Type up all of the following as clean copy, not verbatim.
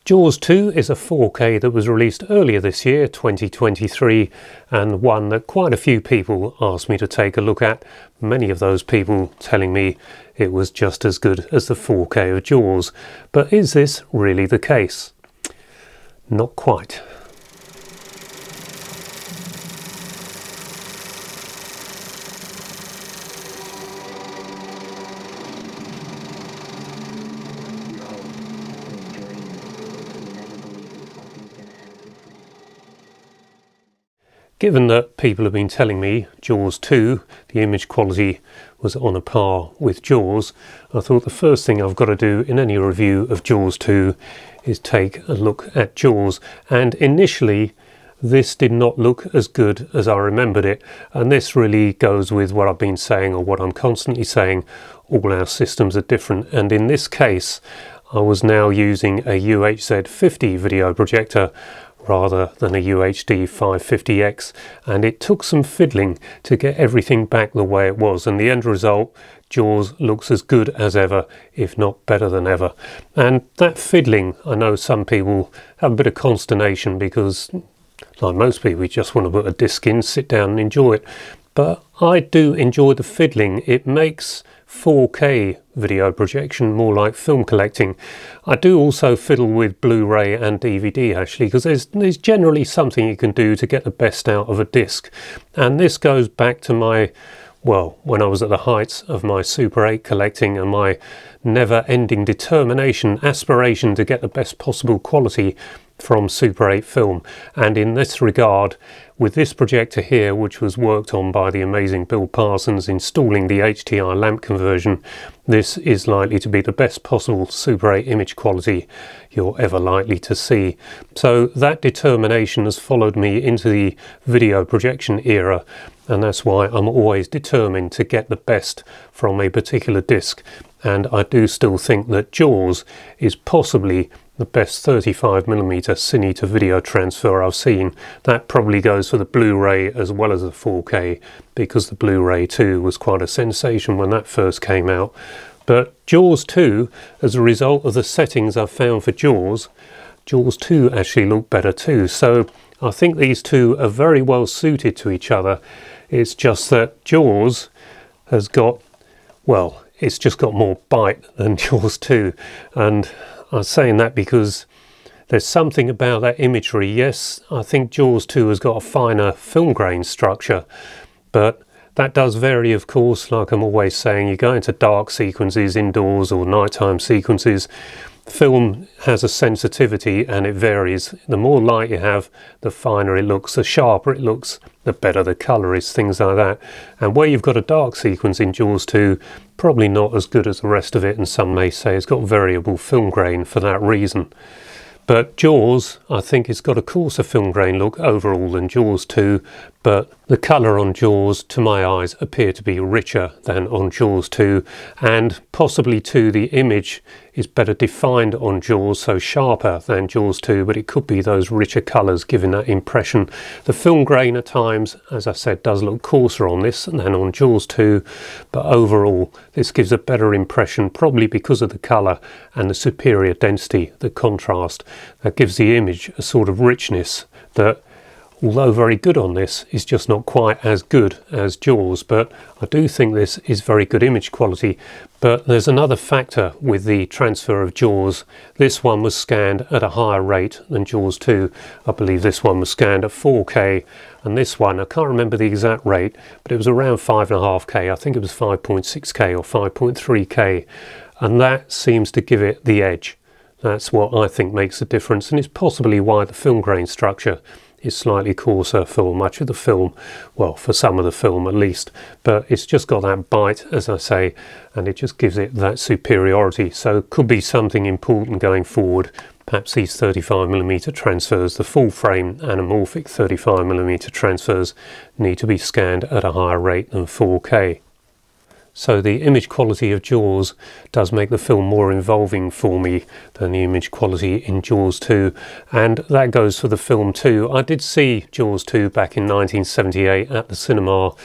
Jaws 2 is a 4K that was released earlier this year, 2023, and one that quite a few people asked me to take a look at, many of those people telling me it was just as good as the 4K of Jaws. But is this really the case? Not quite. Given that people have been telling me Jaws 2, the image quality was on a par with Jaws, I thought the first thing I've got to do in any review of Jaws 2 is take a look at Jaws. And initially, this did not look as good as I remembered it. And this really goes with what I've been saying, or what I'm constantly saying, all our systems are different. And in this case, I was now using a UHD 50 video projector rather than a UHD 550X, and it took some fiddling to get everything back the way it was, and the end result, Jaws looks as good as ever, if not better than ever. And that fiddling, I know some people have a bit of consternation because, like most people, you just want to put a disc in, sit down and enjoy it. But I do enjoy the fiddling. It makes 4K video projection more like film collecting. I do also fiddle with Blu-ray and DVD actually, because there's generally something you can do to get the best out of a disc. And this goes back to my, well, when I was at the heights of my Super 8 collecting and my never-ending determination, aspiration to get the best possible quality from Super 8 film. And in this regard, with this projector here, which was worked on by the amazing Bill Parsons installing the HDR lamp conversion, this is likely to be the best possible Super 8 image quality you're ever likely to see. So that determination has followed me into the video projection era, and that's why I'm always determined to get the best from a particular disc. And I do still think that Jaws is possibly the best 35mm cine to video transfer I've seen. That probably goes for the Blu-ray as well as the 4K, because the Blu-ray too was quite a sensation when that first came out. But Jaws 2, as a result of the settings I've found for Jaws 2 actually look better too. So I think these two are very well suited to each other. It's just that Jaws has got, well, it's just got more bite than Jaws 2. And I'm saying that because there's something about that imagery. Yes, I think Jaws 2 has got a finer film grain structure, but that does vary, of course. Like I'm always saying, you go into dark sequences indoors or nighttime sequences, film has a sensitivity and it varies. The more light you have, the finer it looks, the sharper it looks, the better the colour is, things like that. And where you've got a dark sequence in Jaws 2, probably not as good as the rest of it, and some may say it's got variable film grain for that reason. But Jaws, I think it's got a coarser film grain look overall than Jaws 2, but the colour on Jaws, to my eyes, appear to be richer than on Jaws 2, and possibly too the image is better defined on Jaws, so sharper than Jaws 2, but it could be those richer colours giving that impression. The film grain at times, as I said, does look coarser on this than on Jaws 2, but overall this gives a better impression, probably because of the colour and the superior density, the contrast, that gives the image a sort of richness that, although very good on this, is just not quite as good as Jaws. But I do think this is very good image quality. But there's another factor with the transfer of Jaws. This one was scanned at a higher rate than Jaws 2. I believe this one was scanned at 4K, and this one, I can't remember the exact rate, but it was around 5.5K. I think it was 5.6K or 5.3K, and that seems to give it the edge. That's what I think makes the difference, and it's possibly why the film grain structure is slightly coarser for much of the film, well, for some of the film at least, but it's just got that bite, as I say, and it just gives it that superiority. So it could be something important going forward. Perhaps these 35mm transfers, the full frame anamorphic 35mm transfers, need to be scanned at a higher rate than 4K. So the image quality of Jaws does make the film more involving for me than the image quality in Jaws 2, and that goes for the film too. I did see Jaws 2 back in 1978 at the cinema,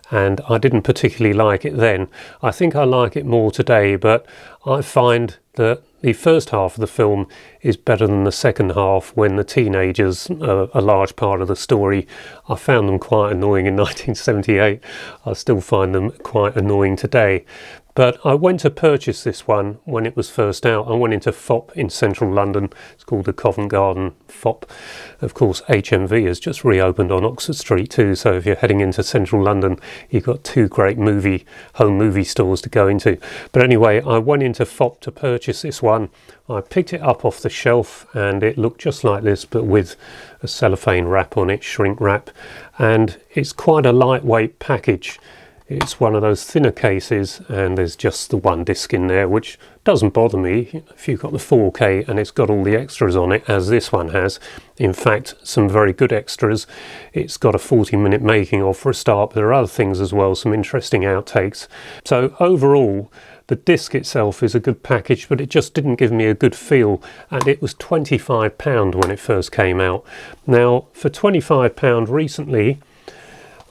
and I didn't particularly like it then. I think I like it more today, but I find that the first half of the film is better than the second half, when the teenagers are a large part of the story. I found them quite annoying in 1978. I still find them quite annoying today. But I went to purchase this one when it was first out. I went into FOP in central London. It's called the Covent Garden FOP. Of course, HMV has just reopened on Oxford Street too. So if you're heading into central London, you've got two great home movie stores to go into. But anyway, I went into FOP to purchase this one. I picked it up off the shelf and it looked just like this, but with a cellophane wrap on it, shrink wrap. And it's quite a lightweight package. It's one of those thinner cases, and there's just the one disc in there, which doesn't bother me if you've got the 4K and it's got all the extras on it, as this one has. In fact, some very good extras. It's got a 40-minute making of for a start, but there are other things as well, some interesting outtakes. So overall, the disc itself is a good package, but it just didn't give me a good feel, and it was £25 when it first came out. Now, for £25 recently,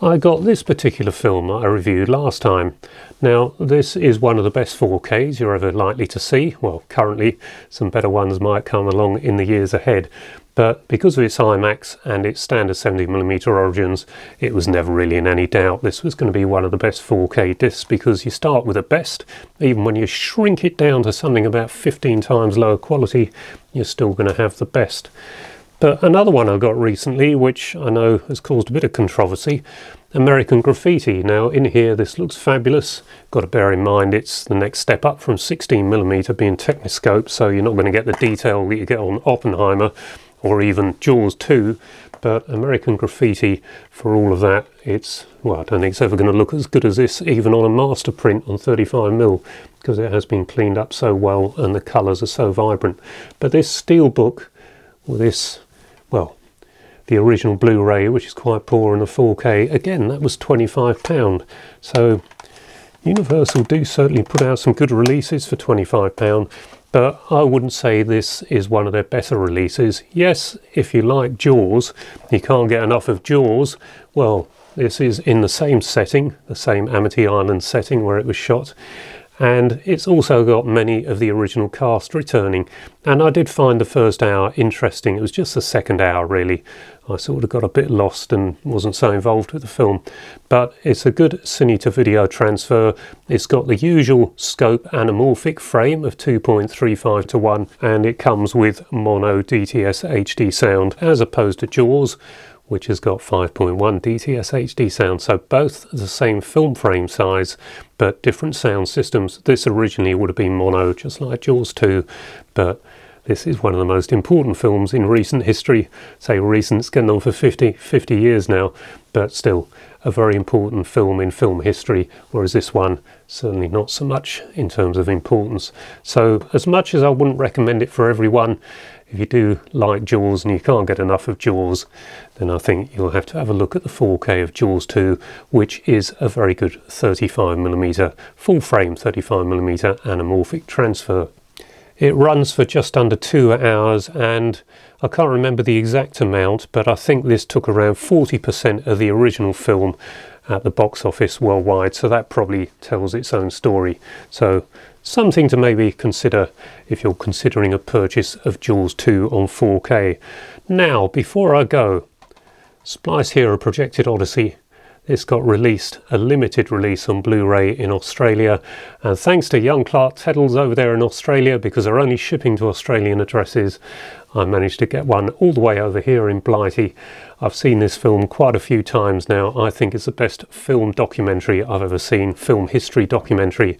I got this particular film that I reviewed last time. Now, this is one of the best 4Ks you're ever likely to see. Well, currently, some better ones might come along in the years ahead. But because of its IMAX and its standard 70mm origins, it was never really in any doubt this was going to be one of the best 4K discs, because you start with the best. Even when you shrink it down to something about 15 times lower quality, you're still going to have the best. But another one I got recently, which I know has caused a bit of controversy, American Graffiti. Now in here this looks fabulous. Got to bear in mind it's the next step up from 16mm being Techniscope, so you're not going to get the detail that you get on Oppenheimer or even Jaws 2. But American Graffiti, for all of that, it's, well, I don't think it's ever going to look as good as this, even on a master print on 35mm, because it has been cleaned up so well and the colours are so vibrant. But this steelbook with this, well, the original Blu-ray, which is quite poor, and the 4K, again, that was £25. So Universal do certainly put out some good releases for £25, but I wouldn't say this is one of their better releases. Yes, if you like Jaws, you can't get enough of Jaws. Well, this is in the same setting, the same Amity Island setting where it was shot. And it's also got many of the original cast returning. And I did find the first hour interesting. It was just the second hour, really. I sort of got a bit lost and wasn't so involved with the film. But it's a good cine to video transfer. It's got the usual scope anamorphic frame of 2.35 to 1. And it comes with mono DTS HD sound, as opposed to Jaws, which has got 5.1 DTS HD sound. So both the same film frame size, but different sound systems. This originally would have been mono, just like Jaws 2, but this is one of the most important films in recent history. Say recent, it's getting on for 50 years now, but still a very important film in film history, whereas this one, certainly not so much in terms of importance. So as much as I wouldn't recommend it for everyone, if you do like Jaws and you can't get enough of Jaws, then I think you'll have to have a look at the 4K of Jaws 2, which is a very good 35mm, full frame 35mm anamorphic transfer. It runs for just under 2 hours, and I can't remember the exact amount, but I think this took around 40% of the original film at the box office worldwide, so that probably tells its own story. So something to maybe consider if you're considering a purchase of Jaws 2 on 4K. Now, before I go, Splice Hero Projected Odyssey. This got released, a limited release on Blu-ray in Australia, and thanks to young Clark Teddles over there in Australia, because they're only shipping to Australian addresses, I managed to get one all the way over here in Blighty. I've seen this film quite a few times now. I think it's the best film documentary I've ever seen, film history documentary,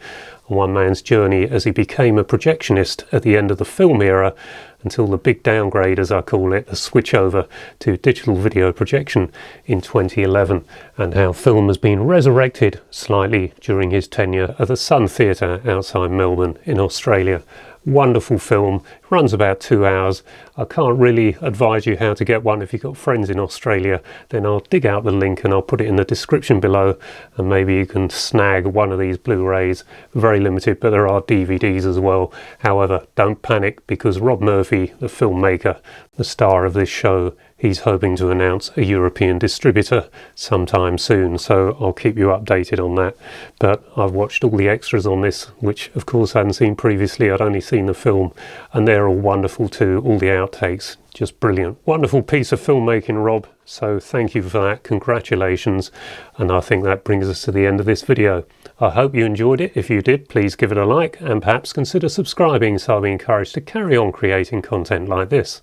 on one man's journey as he became a projectionist at the end of the film era, until the big downgrade, as I call it, the switch over to digital video projection in 2011, and how film has been resurrected slightly during his tenure at the Sun Theatre outside Melbourne in Australia. Wonderful film, runs about 2 hours. I can't really advise you how to get one. If you've got friends in Australia, then I'll dig out the link and I'll put it in the description below, and maybe you can snag one of these Blu-rays. Very limited, but there are DVDs as well. However, don't panic, because Rob Murphy, the filmmaker, the star of this show, he's hoping to announce a European distributor sometime soon, so I'll keep you updated on that. But I've watched all the extras on this, which of course I hadn't seen previously. I'd only seen the film, and they're all wonderful too. All the outtakes, just brilliant. Wonderful piece of filmmaking, Rob, so thank you for that. Congratulations. And I think that brings us to the end of this video. I hope you enjoyed it. If you did, please give it a like and perhaps consider subscribing so I'll be encouraged to carry on creating content like this.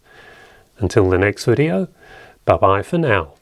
Until the next video, bye bye for now.